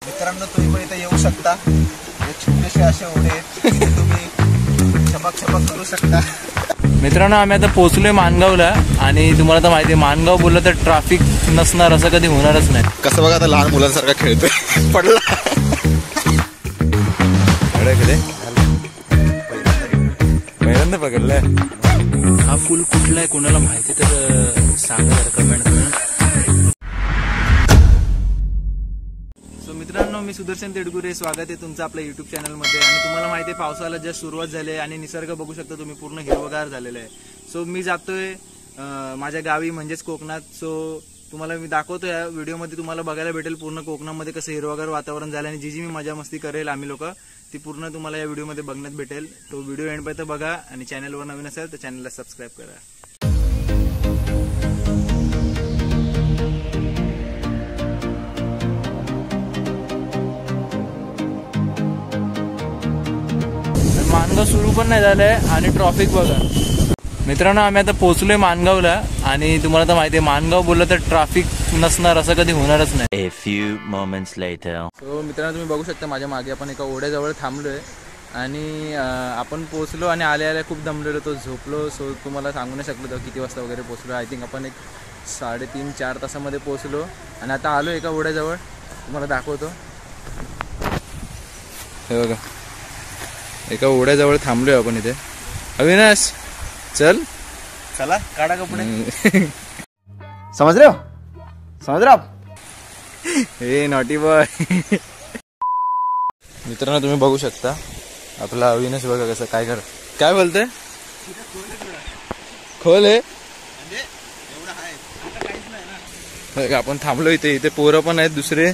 मित्रांनो तुम्ही पण इथे येऊ शकता. हे छोटेसे असे ओढे आहेत, तिथे तुम्ही छपाक करू शकता. मित्रांनो आम्ही आता पोहोचलोय माणगावला आणि तुम्हाला तर माहिती आहे माणगाव बोललं तर ट्रॅफिक नसणार असं कधी होणारच नाही. कसं बघा आता लहान मुलांसारखा खेळतोय पडला. पहिल्यांदा पकडलाय. हा पूल कुठला आहे कोणाला माहिती तर सांगा कमेंट करून. सो मित्रांनो मी सुदर्शन तेडगुरे, स्वागत आहे तुमचं आपल्या युट्यूब चॅनलमध्ये. आणि तुम्हाला माहिती आहे पावसाला जस्ट सुरुवात झाली आहे आणि निसर्ग बघू शकता तुम्ही पूर्ण हिरवगार झालेला आहे. सो मी जातोय माझ्या गावी म्हणजेच कोकणात. सो तुम्हाला मी दाखवतो या व्हिडिओमध्ये, तुम्हाला बघायला भेटेल पूर्ण कोकणामध्ये कसं हिरवगार वातावरण झालं आणि जी मी मजा मस्ती करेल आम्ही लोक ती पूर्ण तुम्हाला या व्हिडिओमध्ये बघण्यात भेटेल. तो व्हिडिओ एंडपर्यंत बघा आणि चॅनलवर नवीन असेल तर चॅनलला सबस्क्राईब करा. माणगाव सुरू पण नाही झालंय आणि ट्रॉफिक बघा. मित्रांनो आम्ही आता पोहोचलोय माणगावला आणि तुम्हाला तर माहिती आहे माणगाव बोललं तर ट्रॅफिक नसणार असं कधी होणारच नाही. A few moments later. So मित्रांनो तुम्ही बघू शकता माझ्या मागे आपण एका ओढ्याजवळ थांबलोय आणि आपण पोहोचलो आणि आल्या खूप दमलेलो तो झोपलो. सो तुम्हाला सांगू नाही शकलो तर किती वाजता वगैरे पोहोचलो. आय थिंक आपण एक 3.5-4 तासामध्ये पोहोचलो आणि आता आलो एका ओढ्याजवळ, तुम्हाला दाखवतो. हे बघा एका ओढ्याजवळ थांबलोय आपण इथे. अविनाश चल चला काढा कपडे. समझ रहे हो आप? हे नॉटी बॉय. मित्रांनो तुम्ही बघू शकता आपला अविनाश बघा कसं काय बोलतोय. खोल आहे आपण थांबलो इथे पोरं पण आहेत दुसरे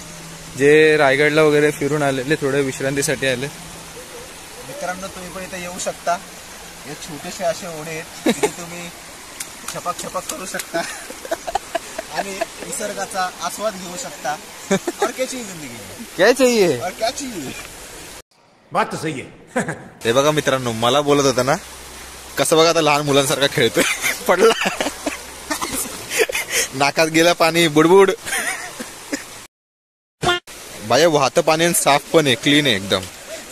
जे रायगडला वगैरे फिरून आलेले, थोडे विश्रांतीसाठी आले. मित्रांनो तुम्ही पण इथे येऊ शकता. हे छोटेसे असे ओढे आहेत, तिथे तुम्ही छपाक करू शकता आणि निसर्गाचा आस्वाद घेऊ शकता. और क्या चाहिए जिंदगी, काय चाहिए और क्या चाहिए. बात तो सही है. हे बघा मित्रांनो मला बोलत होता ना, कसं बघा आता लहान मुलांसारखा खेळतोय पडला. नाकात गेला पाणी बुडबुड. बाया वाहतं पाणी आणि साफ पण आहे, क्लीन आहे एकदम.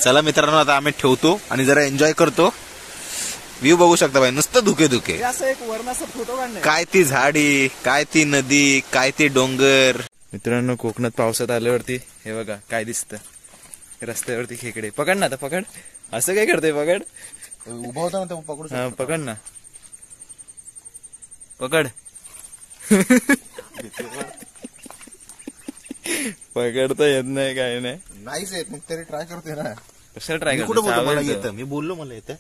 चला मित्रांनो आता आम्ही ठेवतो आणि जरा एन्जॉय करतो. व्ह्यू बघू शकता बाई, नुसतं धुके असं एक वरणाचा फोटो काढणे. काय ती झाडी, काय ती नदी, काय ती डोंगर. मित्रांनो कोकणात पावसात आल्यावरती हे बघा काय दिसतं रस्त्यावरती खेकडे. पकड ना आता, पकड. असं काय करतोय, पकड. उभा होता ना पकडू. पकड ना, पकड. पकडता येत नाही काय नाहीच येत, मग तरी ट्राय करते ना. कशाला ट्राय करतो. मला येतं, मी बोललो मला येतं.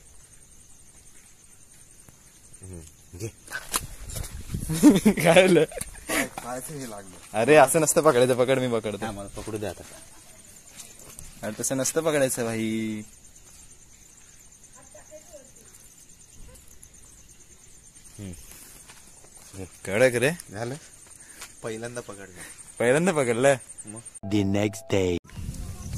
काय हे लागलं. अरे असं नसतं पकडायचं. पकड, मी पकडतो. मला पकडू द्या आता. अरे तसं नसतं पकडायचं भाई. कडक रे. झालं पहिल्यांदा पकडलंय. The next day.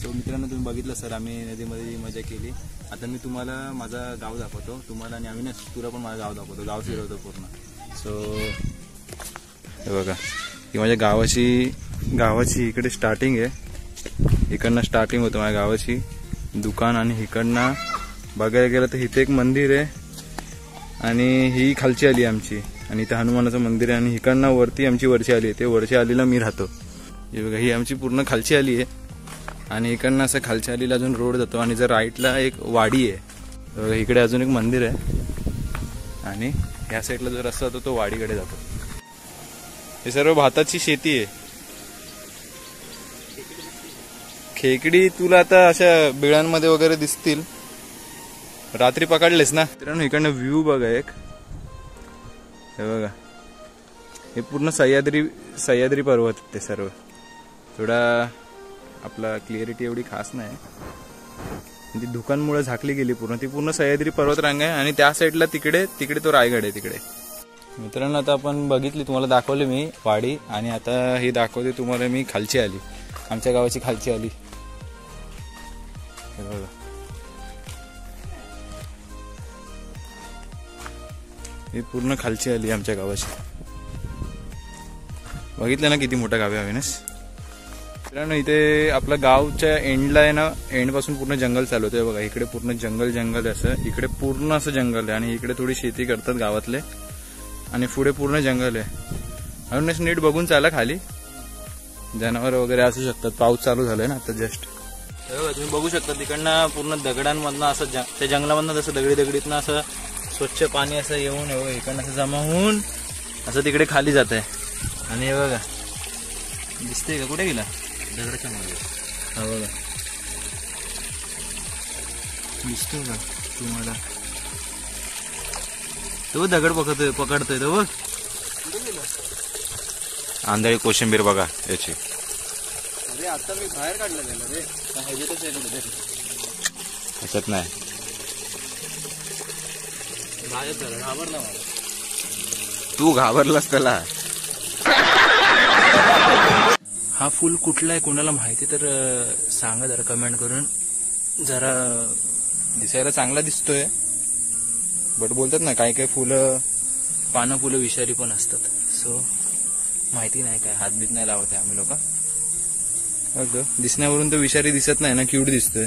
सो मित्रांनो तुम्ही बघितलं सर आम्ही नदीमध्ये मजा केली. आता मी तुम्हाला माझं गाव दाखवतो तुम्हाला आणि आम्ही ना तुला पण माझं गाव दाखवतो, गाव फिरवतो पूर्ण. सो हे बघा ही माझ्या गावाची इकडे स्टार्टिंग आहे. इकडनं स्टार्टिंग होतं माझ्या गावाची दुकान आणि इकडनं बघायला गेलं तर इथे एक मंदिर आहे आणि ही खालची आली आमची आणि इथं हनुमानाचं मंदिर आहे आणि इकडनं वरती आमची वरची आली आहे. ते वरच्या आलीला मी राहतो. हे बघा ही आमची पूर्ण खालची आली आहे आणि इकडनं असं खालच्या आलीला अजून रोड जातो आणि जर राईटला एक वाडी आहे. इकडे अजून एक मंदिर आहे आणि ह्या साईडला जो रस्ता जातो तो वाडीकडे जातो. हे सर्व भाताची शेती आहे. खेकडी तुला आता अशा बिळांमध्ये वगैरे दिसतील. रात्री पकडलेस ना. मित्रांनो इकडनं व्ह्यू बघा एक. हे बघा हे पूर्ण सह्याद्री पर्वत ते सर्व. थोडा आपला क्लिअरिटी एवढी खास नाही, ती धुकांमुळे झाकली गेली पूर्ण. ती पूर्ण सह्याद्री पर्वतरांग आहे आणि त्या साईडला तिकडे तो रायगड आहे तिकडे. मित्रांनो आता आपण बघितली, तुम्हाला दाखवली मी वाडी आणि आता ही दाखवते तुम्हाला मी खालची आली, आमच्या गावाची खालची आली. हे बघा ही पूर्ण खालची आली आमच्या गावाची. बघितलं ना किती मोठं गाव आहे अविनाश. मित्रांनो इथे आपल्या गावच्या एंडला आहे ना, एंड पासून पूर्ण जंगल चालू होतं बघा. इकडे पूर्ण जंगल असं, इकडे पूर्ण असं जंगल आहे आणि इकडे थोडी शेती करतात गावातले आणि पुढे पूर्ण जंगल आहे. म्हणूनच नीट बघून चाला, खाली जनावर वगैरे असू शकतात. पाऊस चालू झालाय ना आता जस्ट. तुम्ही बघू शकता तिकडनं पूर्ण दगडांमधनं असं त्या जंगलामधनं जसं दगडीतनं असं स्वच्छ पाणी असं येऊन इकडनं असं जमा होऊन असं तिकडे खाली जात आहे. आणि हे बघा दिसतंय का, कुठे गेला दगडाच्या मध्ये, हा बघा दिसतोय का तुम्हाला, तो दगड पकडतोय तो बघ. आंधळी कोशिंबीर बघा याची. अरे आता मी बाहेर काढलं त्याला रे, ह्याच्यातच आहे कुठे ह्याच्यात नाही. बाहेर झालं, घाबरला मला. तू घाबरलास त्याला. हा फुल कुठला आहे कोणाला माहिती तर सांगा जरा कमेंट करून. जरा दिसायला चांगला दिसतोय, बट बोलतात ना काही काही फुलं फुलं विषारी पण असतात. सो माहिती नाही, काय हातबीत नाही लावत आहे आम्ही लोक. दिसण्यावरून तर विषारी दिसत नाही ना, क्यूट दिसतोय.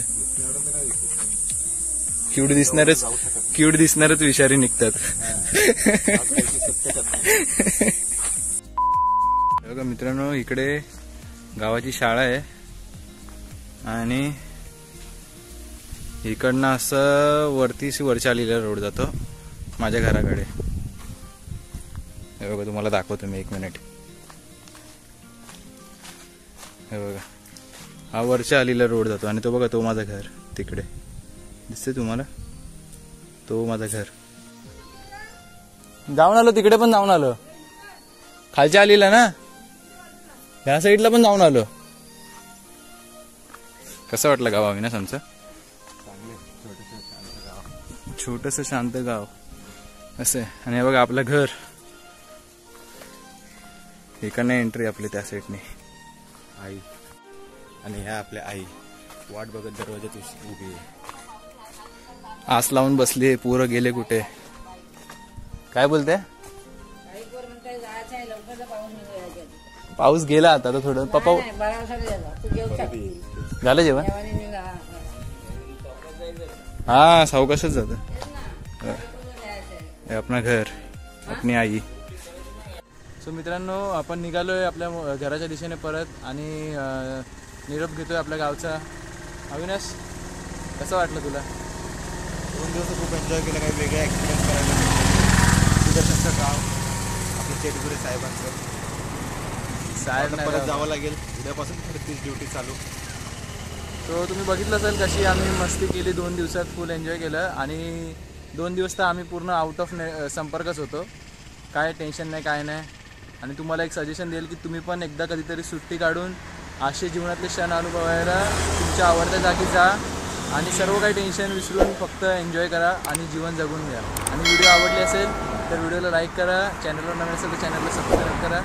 क्यूट दिसणारच विषारी निघतात. बघा मित्रांनो, इकडे गावाची शाळा आहे आणि इकडनं असं वरच्या आलेला रोड जातो माझ्या घराकडे. हे बघा तुम्हाला दाखवतो मी, 1 मिनिट. हे बघा हा वरच्या आलेला रोड जातो आणि तो बघा, तो माझं घर तिकडे दिसते तुम्हाला, तो माझं घर. जाऊन आलो तिकडे पण, जाऊन आलो खालच्या आलीला ना, ह्या साईडला पण जाऊन आलो. कसं वाटलं गाव अविनाश आमचं? छोटस शांत गाव असं. आणि बघा आपलं घर, इकडनं एंट्री आपली त्या साईडने. आई आणि ह्या आपल्या आई वाट बघत दरवाजात उभी आहे. आस लावून बसली, पोरं गेले कुठे. काय बोलते? पाऊस गेला आता तर थोडं. पप्पा झालं जेवण? हा सावकाशच जात. आपलं घर, आपली आई. सो मित्रांनो, आपण निघालोय आपल्या घराच्या दिशेने परत आणि निरोप घेतोय आपल्या गावचा. अविनाश कसं वाटलं तुला? 2 दिवस खूप एन्जॉय केलं, काही वेगळं एक्सपिरियन्स करायला मिळालं. सुदर्शनचं गाव, आपल्या चेटगुरे साहेबांचं. परत जावं लागेल, उद्यापासून तीच ड्युटी चालू. तो तुम्ही बघितलं असेल कशी आम्ही मस्ती केली. 2 दिवसात फुल एन्जॉय केलं आणि 2 दिवस तर आम्ही पूर्ण आउट ऑफ संपर्कच होतो. काय टेन्शन नाही, काय नाही. आणि तुम्हाला एक सजेशन देईल की तुम्ही पण एकदा कधीतरी सुट्टी काढून असे जीवनातले क्षण अनुभवायला तुमच्या आवडत्या जागी जा आणि सर्व काही टेन्शन विसरून फक्त एन्जॉय करा आणि जीवन जगून घ्या. आणि व्हिडिओ आवडले असेल तर व्हिडिओला लाईक करा, चॅनलवर नवीन असेल तर चॅनलला सबस्क्राईब करा.